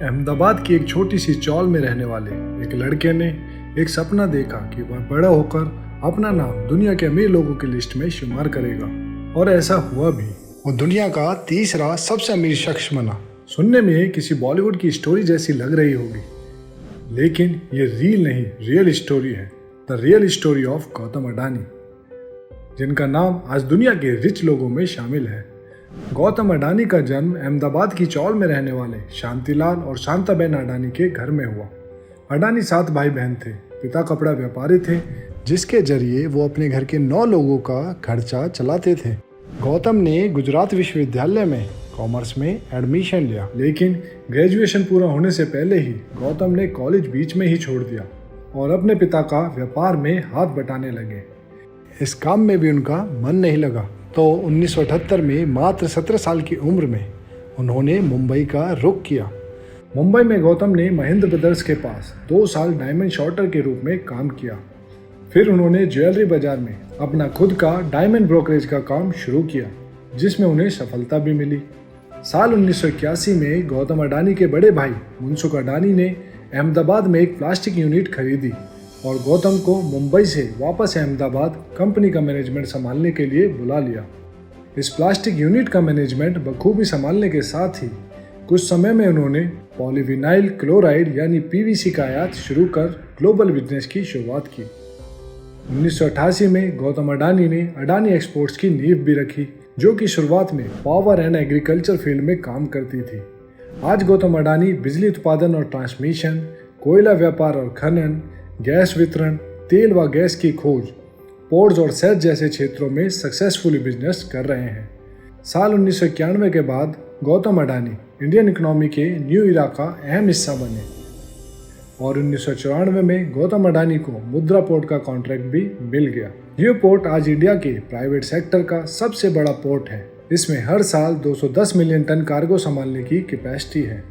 अहमदाबाद की एक छोटी सी चौल में रहने वाले एक लड़के ने एक सपना देखा कि वह बड़ा होकर अपना नाम दुनिया के अमीर लोगों की लिस्ट में शुमार करेगा, और ऐसा हुआ भी। वो दुनिया का तीसरा सबसे अमीर शख्स बना। सुनने में किसी बॉलीवुड की स्टोरी जैसी लग रही होगी, लेकिन ये रील नहीं, रियल स्टोरी है। The real story of Gautam Adani, जिनका नाम आज दुनिया के रिच लोगों में शामिल है। गौतम अडानी का जन्म अहमदाबाद की चौल में रहने वाले शांतिलाल और शांताबेन अडानी के घर में हुआ। अडानी 7 भाई बहन थे। पिता कपड़ा व्यापारी थे, जिसके जरिए वो अपने घर के 9 लोगों का खर्चा चलाते थे। गौतम ने गुजरात विश्वविद्यालय में कॉमर्स में एडमिशन लिया, लेकिन ग्रेजुएशन पूरा होने से पहले ही गौतम ने कॉलेज बीच में ही छोड़ दिया और अपने पिता का व्यापार में हाथ बटाने लगे। इस काम में भी उनका मन नहीं लगा, तो 1978 में मात्र 17 साल की उम्र में उन्होंने मुंबई का रुख किया। मुंबई में गौतम ने महेंद्र ब्रदर्स के पास 2 साल डायमंड शॉर्टर के रूप में काम किया। फिर उन्होंने ज्वेलरी बाजार में अपना खुद का डायमंड ब्रोकरेज का काम शुरू किया, जिसमें उन्हें सफलता भी मिली। साल 1981 में गौतम अडानी के बड़े भाई मुनसुख अडानी ने अहमदाबाद में एक प्लास्टिक यूनिट खरीदी और गौतम को मुंबई से वापस अहमदाबाद कंपनी का मैनेजमेंट संभालने के लिए बुला लिया। इस प्लास्टिक यूनिट का मैनेजमेंट बखूबी संभालने के साथ ही कुछ समय में उन्होंने पॉलीविनाइल क्लोराइड यानी पीवीसी का आयात शुरू कर ग्लोबल बिजनेस की शुरुआत की। 1988 में गौतम अडानी ने अडानी एक्सपोर्ट्स की नींव भी रखी, जो कि शुरुआत में पावर एंड एग्रीकल्चर फील्ड में काम करती थी। आज गौतम अडानी बिजली उत्पादन और ट्रांसमिशन, कोयला व्यापार और खनन, गैस वितरण, तेल व गैस की खोज, पोर्ट्स और सेज जैसे क्षेत्रों में सक्सेसफुली बिजनेस कर रहे हैं। साल 1991 के बाद गौतम अडानी इंडियन इकोनॉमी के न्यू इरा का अहम हिस्सा बने और 1994 में गौतम अडानी को मुद्रा पोर्ट का कॉन्ट्रैक्ट भी मिल गया। ये पोर्ट आज इंडिया के प्राइवेट सेक्टर का सबसे बड़ा पोर्ट है। इसमें हर साल 210 मिलियन टन कार्गो संभालने की कैपेसिटी है।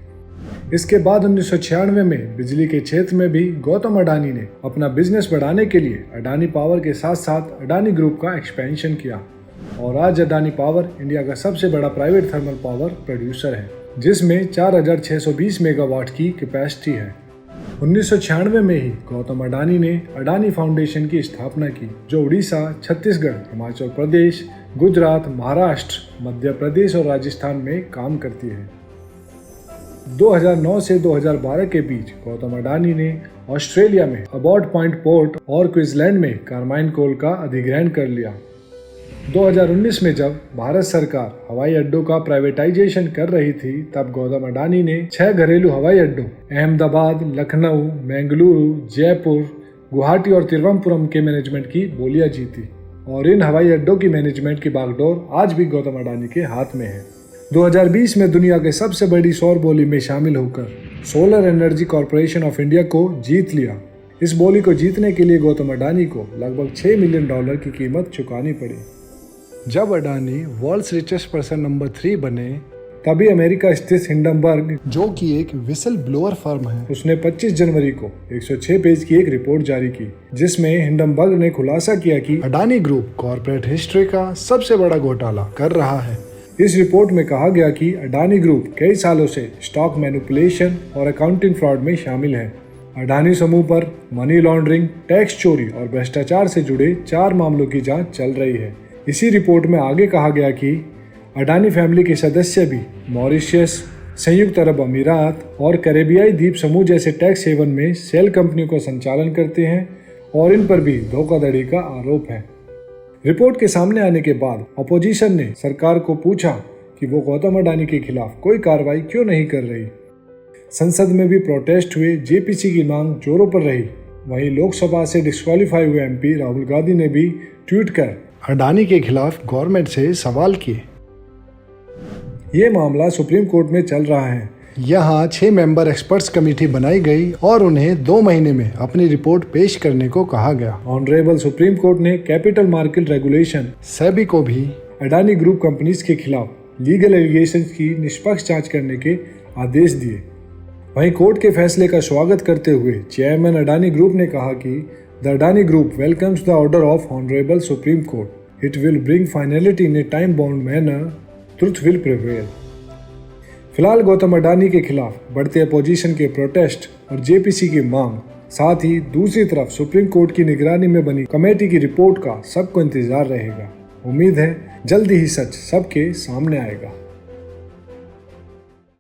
इसके बाद 1996 में बिजली के क्षेत्र में भी गौतम अडानी ने अपना बिजनेस बढ़ाने के लिए अडानी पावर के साथ साथ अडानी ग्रुप का एक्सपेंशन किया और आज अडानी पावर इंडिया का सबसे बड़ा प्राइवेट थर्मल पावर प्रोड्यूसर है, जिसमें 4620 मेगावाट की कैपेसिटी है। 1996 में ही गौतम अडानी ने अडानी फाउंडेशन की स्थापना की, जो उड़ीसा, छत्तीसगढ़, हिमाचल प्रदेश, गुजरात, महाराष्ट्र, मध्य प्रदेश और राजस्थान में काम करती है। 2009 से 2012 के बीच गौतम अडानी ने ऑस्ट्रेलिया में अबॉर्ड पॉइंट पोर्ट और क्वींसलैंड में कारमाइन कोल का अधिग्रहण कर लिया। 2019 में जब भारत सरकार हवाई अड्डों का प्राइवेटाइजेशन कर रही थी, तब गौतम अडानी ने 6 घरेलू हवाई अड्डों अहमदाबाद, लखनऊ, बेंगलुरु, जयपुर, गुवाहाटी और तिरुवनंतपुरम के मैनेजमेंट की बोलियां जीती और इन हवाई अड्डों की मैनेजमेंट की बागडोर आज भी गौतम अडानी के हाथ में है। 2020 में दुनिया के सबसे बड़ी सौर बोली में शामिल होकर solar energy corporation of India को जीत लिया। इस बोली को जीतने के लिए गौतम अडानी को लगभग $6 मिलियन की कीमत चुकानी पड़ी। जब Adani world's richest person number 3 बने, तभी अमेरिका स्थित हिंडनबर्ग, जो कि एक विसल ब्लोअर फर्म है, उसने 25 जनवरी को 106 पेज की एक रिपोर्ट जारी की, जिसमें हिंडनबर्ग ने खुलासा किया कि अडानी ग्रुप कॉर्पोरेट हिस्ट्री का सबसे बड़ा घोटाला कर रहा है। इस रिपोर्ट में कहा गया कि अडानी ग्रुप कई सालों से स्टॉक मैनिपुलेशन और अकाउंटिंग फ्रॉड में शामिल है। अडानी समूह पर मनी लॉन्ड्रिंग, टैक्स चोरी और भ्रष्टाचार से जुड़े 4 मामलों की जांच चल रही है। इसी रिपोर्ट में आगे कहा गया कि अडानी फैमिली के सदस्य भी मॉरिशस, संयुक्त अरब अमीरात और कैरेबियाई द्वीप समूह जैसे टैक्स हेवन में सेल कंपनियों का संचालन करते हैं और इन पर भी धोखाधड़ी का आरोप है। रिपोर्ट के सामने आने के बाद अपोजिशन ने सरकार को पूछा कि वो गौतम अडानी के खिलाफ कोई कार्रवाई क्यों नहीं कर रही। संसद में भी प्रोटेस्ट हुए, जेपीसी की मांग जोरों पर रही। वहीं लोकसभा से डिस्क्वालीफाई हुए एमपी राहुल गांधी ने भी ट्वीट कर अडानी के खिलाफ गवर्नमेंट से सवाल किए। ये मामला सुप्रीम कोर्ट में चल रहा है। यहाँ 6 मेंबर एक्सपर्ट्स कमेटी बनाई गई और उन्हें 2 महीने में अपनी रिपोर्ट पेश करने को कहा गया। ऑनरेबल सुप्रीम कोर्ट ने कैपिटल मार्केट रेगुलेशन सेबी को भी अडानी ग्रुप कंपनीज के खिलाफ लीगल एलिगेशंस की निष्पक्ष जांच करने के आदेश दिए। वहीं कोर्ट के फैसले का स्वागत करते हुए चेयरमैन अडानी ग्रुप ने कहा कि the Adani group welcomes the order of honourable supreme court. It will bring finality in A time bound manner. Truth will prevail. फिलहाल गौतम अडानी के खिलाफ बढ़ते अपोजिशन के प्रोटेस्ट और जेपीसी की मांग, साथ ही दूसरी तरफ सुप्रीम कोर्ट की निगरानी में बनी कमेटी की रिपोर्ट का सबको इंतजार रहेगा। उम्मीद है जल्दी ही सच सबके सामने आएगा।